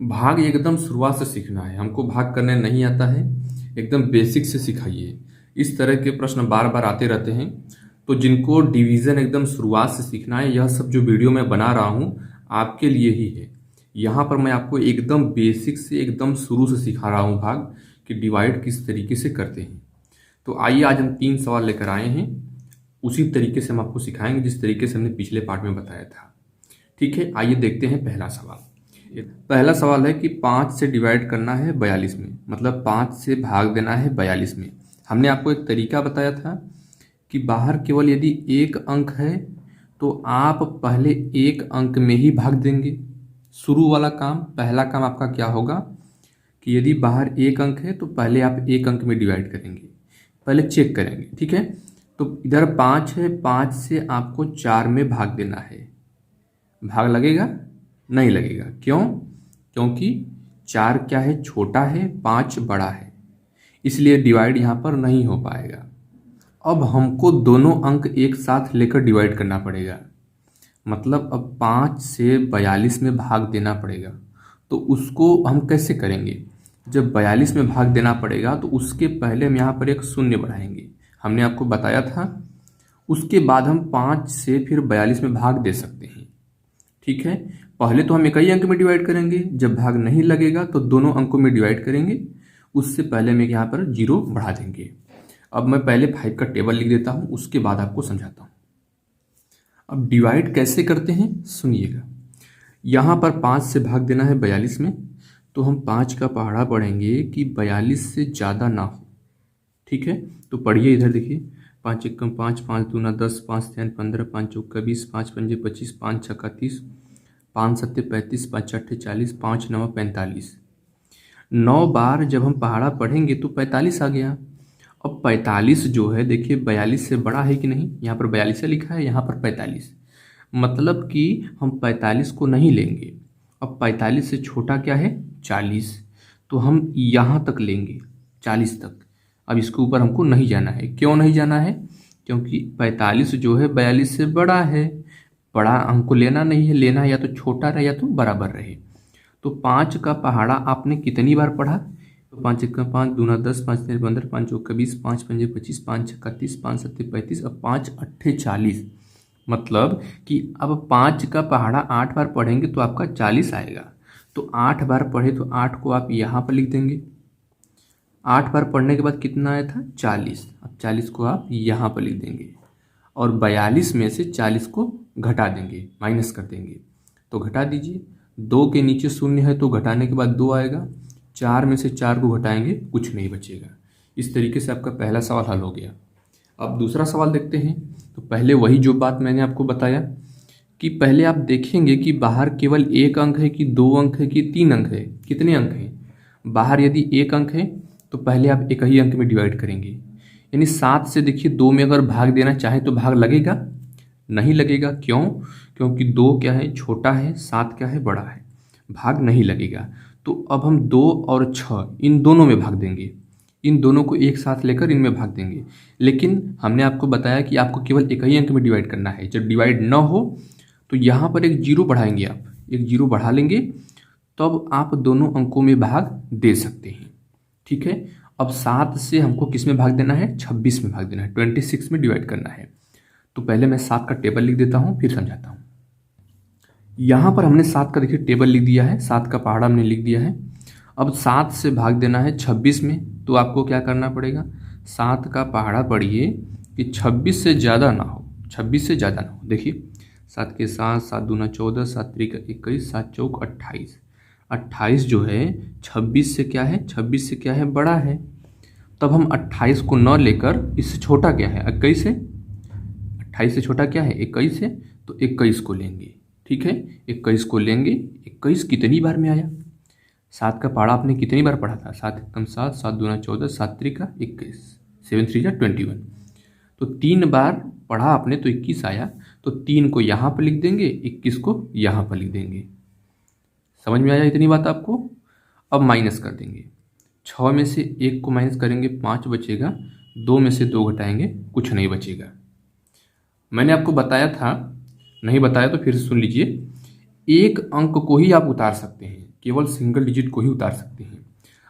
भाग एकदम शुरुआत से सीखना है, हमको भाग करने नहीं आता है, एकदम बेसिक से सिखाइए। इस तरह के प्रश्न बार बार आते रहते हैं। तो जिनको डिवीज़न एकदम शुरुआत से सीखना है, यह सब जो वीडियो मैं बना रहा हूँ आपके लिए ही है। यहाँ पर मैं आपको एकदम बेसिक से एकदम शुरू से सिखा रहा हूँ भाग कि डिवाइड किस तरीके से करते हैं। तो आइए आज हम 3 सवाल लेकर आए हैं, उसी तरीके से हम आपको सिखाएंगे जिस तरीके से हमने पिछले पार्ट में बताया था। ठीक है, आइए देखते हैं पहला सवाल। पहला सवाल है कि 5 से डिवाइड करना है 42 में, मतलब 5 से भाग देना है 42 में। हमने आपको एक तरीका बताया था कि बाहर केवल यदि एक अंक है तो आप पहले एक अंक में ही भाग देंगे। शुरू वाला काम, पहला काम आपका क्या होगा कि यदि बाहर एक अंक है तो पहले आप एक अंक में डिवाइड करेंगे, पहले चेक करेंगे। ठीक है, तो इधर 5 है, 5 से आपको 4 में भाग देना है। भाग लगेगा? नहीं लगेगा। क्यों? क्योंकि 4 क्या है, छोटा है, 5 बड़ा है, इसलिए डिवाइड यहाँ पर नहीं हो पाएगा। अब हमको दोनों अंक एक साथ लेकर डिवाइड करना पड़ेगा, मतलब अब 5 से 42 में भाग देना पड़ेगा। तो उसको हम कैसे करेंगे? जब 42 में भाग देना पड़ेगा तो उसके पहले हम यहाँ पर एक शून्य बढ़ाएंगे, हमने आपको बताया था। उसके बाद हम 5 से फिर 42 में भाग दे सकते हैं। ठीक है, पहले तो हम एक ही अंक में डिवाइड करेंगे, जब भाग नहीं लगेगा तो दोनों अंकों में डिवाइड करेंगे। उससे पहले हम यहाँ पर 0 बढ़ा देंगे। अब मैं पहले 5 का टेबल लिख देता हूँ, उसके बाद आपको समझाता हूँ। अब डिवाइड कैसे करते हैं सुनिएगा। यहाँ पर 5 से भाग देना है 42 में, तो हम 5 का पहाड़ा पढ़ेंगे कि 42 से ज़्यादा ना हो। ठीक है, तो पढ़िए इधर देखिए। 5 एकम 5, 5 दूना 10, 5 तीन 15, 5 चौका 20, 5 पंजे 25, 5 छक्का 30, 5 सत्ते 35, 5 अट्ठे 40, 5 नवा 45। 9 बार जब हम पहाड़ा पढ़ेंगे तो 45 आ गया। अब 45 जो है देखिए 42 से बड़ा है कि नहीं, यहाँ पर 42 से लिखा है, यहाँ पर 45, मतलब कि हम 45 को नहीं लेंगे। अब 45 से छोटा क्या है, 40, तो हम यहाँ तक लेंगे, 40 तक। अब इसके ऊपर हमको नहीं जाना है। क्यों नहीं जाना है? क्योंकि 45 जो है 42 से बड़ा है, बड़ा हमको लेना नहीं है, लेना है या तो छोटा रहे या तो बराबर रहे। तो 5 का पहाड़ा आपने कितनी बार पढ़ा? तो 5 एक 5 दूना 10, 5 तीन 15, 5 चौका 20, 5 पंजे 25, 5 छक्का 30, 5 सत्ते 35, अब 5 अट्ठे 40, मतलब कि अब 5 का पहाड़ा 8 बार पढ़ेंगे तो आपका 40 आएगा। तो 8 बार पढ़े तो 8 को आप यहाँ पर लिख देंगे। 8 बार पढ़ने के बाद कितना आया था, 40। अब 40 को आप यहाँ पर लिख देंगे और 42 में से 40 को घटा देंगे, माइनस कर देंगे। तो घटा दीजिए, 2 के नीचे शून्य है तो घटाने के बाद 2 आएगा। 4 में से 4 को घटाएंगे, कुछ नहीं बचेगा। इस तरीके से आपका पहला सवाल हल हो गया। अब दूसरा सवाल देखते हैं। तो पहले वही जो बात मैंने आपको बताया कि पहले आप देखेंगे कि बाहर केवल एक अंक है कि 2 अंक है कि 3 अंक है, कितने अंक हैं। बाहर यदि एक अंक है तो पहले आप एक ही अंक में डिवाइड करेंगे, यानी 7 से देखिए 2 में अगर भाग देना चाहे तो भाग लगेगा? नहीं लगेगा। क्यों? क्योंकि 2 क्या है, छोटा है, 7 क्या है, बड़ा है, भाग नहीं लगेगा। तो अब हम 2 और 6 इन दोनों में भाग देंगे, इन दोनों को एक साथ लेकर इनमें भाग देंगे। लेकिन हमने आपको बताया कि आपको केवल एक ही अंक में डिवाइड करना है। जब डिवाइड न हो तो यहाँ पर एक 0 बढ़ाएंगे, आप एक 0 बढ़ा लेंगे, तब आप दोनों अंकों में भाग दे सकते हैं। ठीक है, अब 7 से हमको किस में भाग देना है, 26 में भाग देना है, 26 में डिवाइड करना है। तो पहले मैं 7 का टेबल लिख देता हूँ, फिर समझाता हूँ। यहाँ पर हमने 7 का देखिए टेबल लिख दिया है, 7 का पहाड़ा हमने लिख दिया है। अब 7 से भाग देना है 26 में, तो आपको क्या करना पड़ेगा, 7 का पहाड़ा पढ़िए कि 26 से ज़्यादा ना हो, 26 से ज़्यादा ना हो। देखिए 7 के 7, 7 दूना 14, 7 त्रिक 21, 7 चौक 28। 28 जो है 26 से क्या है, 26 से क्या है, बड़ा है। तब हम 28 को न लेकर, इससे छोटा क्या है, 21 है। 28 से छोटा क्या है, 21 है, तो 21 को लेंगे। ठीक है, 21 को लेंगे। 21 कितनी बार में आया, 7 का पहाड़ा आपने कितनी बार पढ़ा था, 7 एकम 7, 7 दूना 14, 7 त्रिका 21, 7 3 21। तो 3 बार पढ़ा आपने तो 21 आया। तो 3 को यहाँ पर लिख देंगे, 21 को यहाँ पर लिख देंगे। समझ में आया इतनी बात आपको? अब माइनस कर देंगे, 6 में से 1 को माइनस करेंगे, 5 बचेगा। 2 में से 2 घटाएंगे, कुछ नहीं बचेगा। मैंने आपको बताया था, नहीं बताया तो फिर सुन लीजिए, एक अंक को ही आप उतार सकते हैं। केवल सिंगल डिजिट को ही उतार सकते हैं।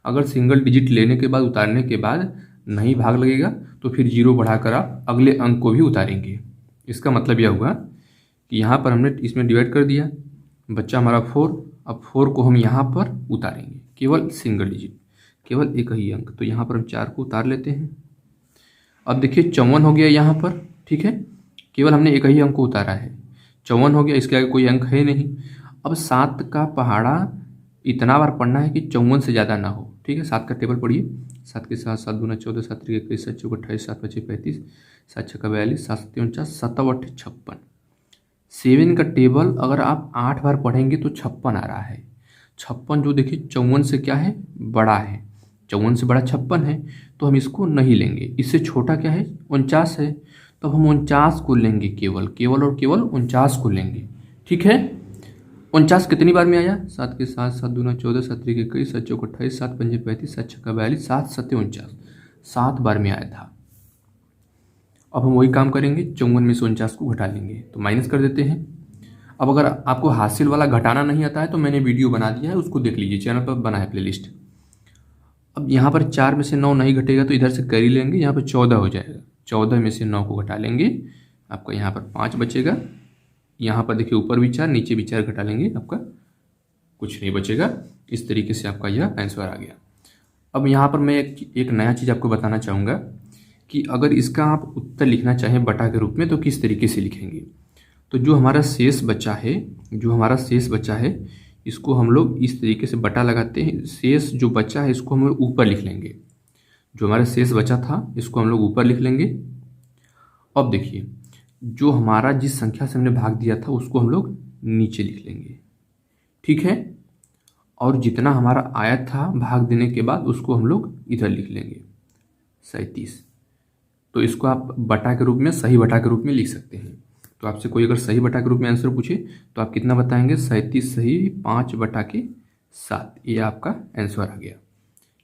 अगर सिंगल डिजिट लेने के बाद उतारने के बाद नहीं भाग लगेगा तो फिर जीरो बढ़ाकर आप अगले अंक को भी उतारेंगे। इसका मतलब यह हुआ कि यहाँ पर हमने इसमें डिवाइड कर दिया, बच्चा हमारा 4। अब 4 को हम यहाँ पर उतारेंगे, केवल सिंगल डिजिट, केवल एक ही अंक। तो यहाँ पर हम 4 को उतार लेते हैं। अब देखिए 54 हो गया यहाँ पर, ठीक है, केवल हमने एक ही अंक को उतारा है, 54 हो गया, इसके आगे कोई अंक है नहीं। अब 7 का पहाड़ा इतना बार पढ़ना है कि 54 से ज़्यादा ना हो, ठीक है। 7 का टेबल पढ़िए, 7 के साथ 7 दूना 14, 7 3 21, 7 चौक 28, 7 5 35, 7 6 42, 7 7 49, 7 8 56। 7 का टेबल अगर आप 8 बार पढ़ेंगे तो 56 आ रहा है। 56 जो देखिए 54 से क्या है, बड़ा है, 54 से बड़ा 56 है, तो हम इसको नहीं लेंगे। इससे छोटा क्या है, 49 है, तो हम 49 को लेंगे, केवल केवल और केवल 49 को लेंगे, ठीक है। 49 कितनी बार में आया, 7 के साथ 7 दूना 14, 7 3 21, 7 चौक 28, 7 5 35, 7 6 42, 7 7 49, 7 बार में आया था। अब हम वही काम करेंगे, 54 में से 49 को घटा लेंगे, तो माइनस कर देते हैं। अब अगर आपको हासिल वाला घटाना नहीं आता है तो मैंने वीडियो बना दिया है, उसको देख लीजिए, चैनल पर बना है प्लेलिस्ट। अब यहाँ पर 4 में से 9 नहीं घटेगा तो इधर से कर ही लेंगे, यहाँ पर 14 हो जाएगा, 14 में से 9 को घटा लेंगे, आपका यहाँ पर 5 बचेगा। यहाँ पर देखिए ऊपर भी 4 नीचे भी 4 घटा लेंगे, आपका कुछ नहीं बचेगा। इस तरीके से आपका यह आंसर आ गया। अब यहाँ पर मैं एक नया चीज़ आपको बताना चाहूँगा कि अगर इसका आप उत्तर लिखना चाहें बटा के रूप में तो किस तरीके से लिखेंगे। तो जो हमारा शेष बचा है, इसको हम लोग इस तरीके से बटा लगाते हैं। शेष जो बचा है इसको हम लोग ऊपर लिख लेंगे, जो हमारा शेष बचा था इसको हम लोग ऊपर लिख लेंगे। अब देखिए जो हमारा जिस संख्या से हमने भाग दिया था उसको हम लोग नीचे लिख लेंगे, ठीक है। और जितना हमारा आया था भाग देने के बाद उसको हम लोग इधर लिख लेंगे, 37। तो इसको आप बटा के रूप में, सही बटा के रूप में लिख सकते हैं। तो आपसे कोई अगर सही बटा के रूप में आंसर पूछे तो आप कितना बताएंगे, 37 सही 5/7, ये आपका आंसर आ गया,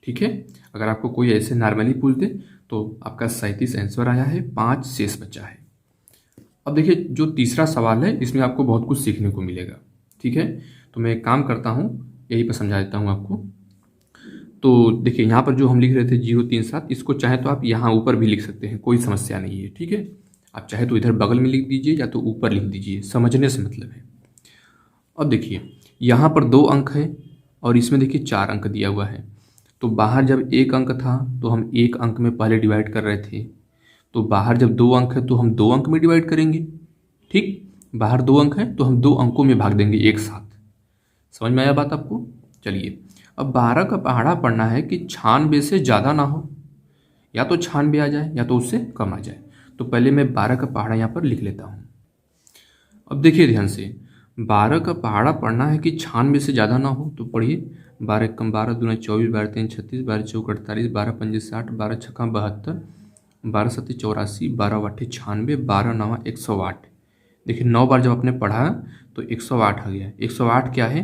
ठीक है। अगर आपको कोई ऐसे नॉर्मली पूछ दे तो आपका 37 आंसर आया है, 5 शेष बचा है। अब देखिए जो तीसरा सवाल है इसमें आपको बहुत कुछ सीखने को मिलेगा, ठीक है। तो मैं एक काम करता हूँ, यही पर समझा देता हूँ आपको। तो देखिए यहाँ पर जो हम लिख रहे थे 037, इसको चाहे तो आप यहाँ ऊपर भी लिख सकते हैं, कोई समस्या नहीं है, ठीक है। आप चाहे तो इधर बगल में लिख दीजिए या तो ऊपर लिख दीजिए, समझने से मतलब है। अब देखिए यहाँ पर 2 अंक है और इसमें देखिए 4 अंक दिया हुआ है। तो बाहर जब 1 अंक था तो हम 1 अंक में पहले डिवाइड कर रहे थे, तो बाहर जब 2 अंक है तो हम 2 अंक में डिवाइड करेंगे, ठीक। बाहर 2 अंक है तो हम 2 अंकों में भाग देंगे एक साथ। समझ में आया बात आपको? चलिए अब 12 का पहाड़ा पढ़ना है कि 96 से ज़्यादा ना हो, या तो 96 आ जाए या तो उससे कम आ जाए। तो पहले मैं 12 का पहाड़ा यहाँ पर लिख लेता हूँ। अब देखिए ध्यान से, 12 का पहाड़ा पढ़ना है कि 96 से ज़्यादा ना हो, तो पढ़िए 12 कम 12 दूना 24, 12 3 36, 12 चौक 48, 12 पंजे 60, 12 छक्का 72, 12 सत्ते 84, 12 आठे 96, 12 नवा 108। देखिए 9 बार जब आपने पढ़ा तो 108 आ गया। 108 क्या है,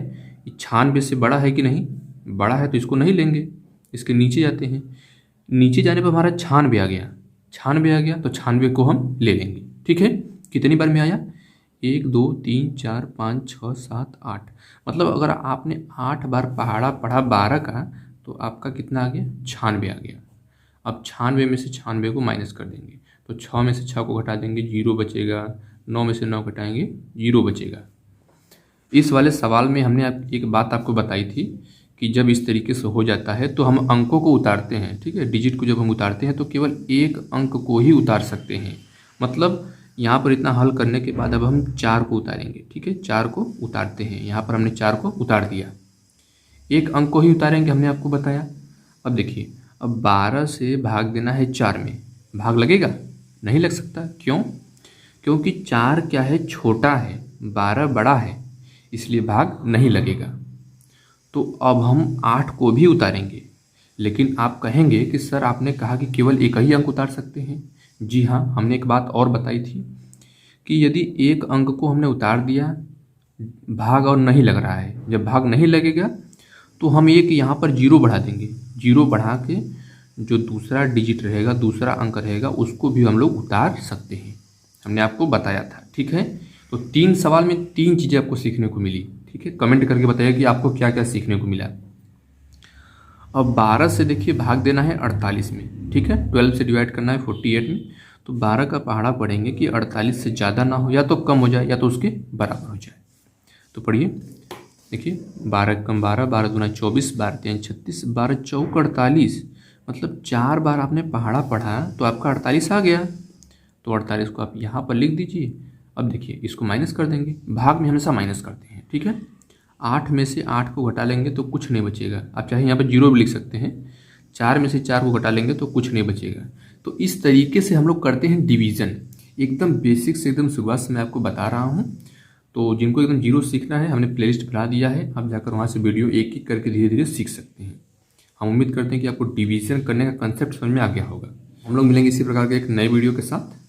96 से बड़ा है कि नहीं, बड़ा है तो इसको नहीं लेंगे, इसके नीचे जाते हैं। नीचे जाने पर हमारा 96 आ गया, 96 आ गया तो 96 को हम ले लेंगे, ठीक है। कितनी बार में आया, 1 2 3 4 5 6 7 8, मतलब अगर आपने 8 बार पहाड़ा पढ़ा 12 का तो आपका कितना आ गया, 96 आ गया। अब 96 में से 96 को माइनस कर देंगे, तो 6 में से 6 को घटा देंगे, 0 बचेगा। 9 में से 9 घटाएंगे, 0 बचेगा। इस वाले सवाल में हमने एक बात आपको बताई थी कि जब इस तरीके से हो जाता है तो हम अंकों को उतारते हैं, ठीक है। डिजिट को जब हम उतारते हैं तो केवल एक अंक को ही उतार सकते हैं। मतलब यहाँ पर इतना हल करने के बाद अब हम 4 को उतारेंगे, ठीक है। 4 को उतारते हैं, यहाँ पर हमने 4 को उतार दिया, एक अंक को ही उतारेंगे, हमने आपको बताया। अब देखिए अब 12 से भाग देना है 4 में, भाग लगेगा, नहीं लग सकता। क्यों? क्योंकि 4 क्या है, छोटा है, 12 बड़ा है, इसलिए भाग नहीं लगेगा। तो अब हम 8 को भी उतारेंगे, लेकिन आप कहेंगे कि सर आपने कहा कि केवल एक ही अंक उतार सकते हैं। जी हाँ, हमने एक बात और बताई थी कि यदि एक अंक को हमने उतार दिया, भाग और नहीं लग रहा है, जब भाग नहीं लगेगा तो हम एक यहाँ पर 0 बढ़ा देंगे। 0 बढ़ा के जो दूसरा डिजिट रहेगा, दूसरा अंक रहेगा, उसको भी हम लोग उतार सकते हैं। हमने आपको बताया था, ठीक है। तो 3 सवाल में 3 चीज़ें आपको सीखने को मिली, ठीक है, कमेंट करके बताइए कि आपको क्या क्या सीखने को मिला। अब 12 से देखिए भाग देना है 48 में, ठीक है, 12 से डिवाइड करना है 48 में। तो 12 का पहाड़ा पढ़ेंगे कि 48 से ज़्यादा ना हो, या तो कम हो जाए या तो उसके बराबर हो जाए। तो पढ़िए, देखिए 12 कम 12, 12 दूना 24, 12 तीन 36, 12 चौक 48, मतलब 4 बार आपने पहाड़ा पढ़ा तो आपका 48 आ गया। तो 48 को आप यहाँ पर लिख दीजिए। अब देखिए इसको माइनस कर देंगे, भाग में हमेशा माइनस करते हैं, ठीक है। 8 में से 8 को घटा लेंगे तो कुछ नहीं बचेगा, आप चाहे यहाँ पर 0 भी लिख सकते हैं। 4 में से 4 को घटा लेंगे तो कुछ नहीं बचेगा। तो इस तरीके से हम लोग करते हैं डिवीज़न, एकदम बेसिक से एकदम शुरुआत से मैं आपको बता रहा हूँ। तो जिनको एकदम जीरो सीखना है, हमने प्लेलिस्ट बना दिया है, आप जाकर वहाँ से वीडियो एक एक करके धीरे धीरे सीख सकते हैं। हम उम्मीद करते हैं कि आपको डिवीज़न करने का कंसेप्ट समझ में आ गया होगा। हम लोग मिलेंगे इसी प्रकार के एक नए वीडियो के साथ।